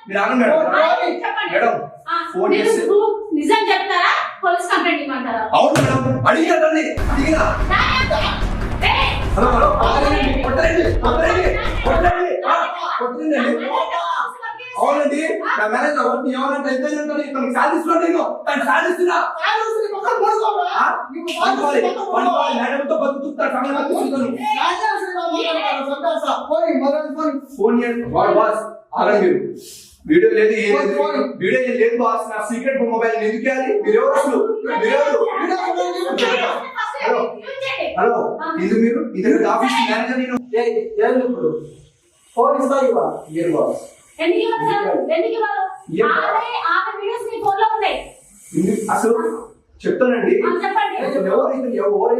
మీరు ఆగండి madam. Madam phone చేసి నిజం చెప్తారా పోలీస్ కంప్లైంట్ ఇవ్వమంటారా? అవును మేడం, అడిగినా హలో హలో కొట్టండి అవునండి. నా మేనేజర్ ఏమన్నా ఇతనికి సాధిస్తున్నా నేను తను సాధిస్తున్నా మేడంతో బతుకుతా ఫోన్ బాస్ ఆగండి. మీరు వీడియో లేదు బాస్. నా సీక్రెట్ మొబైల్ ఎందుకు వేయాలి? మీరెవరు అసలు? హలో ఇది మీరు ఇది ఆఫీస్ మేనేజర్. నేను ఇప్పుడు ఫోన్ ఇస్తా ఇవ్వ మీరు బాస్ అసలు చెప్తానండి. చెప్పండి ఎవరు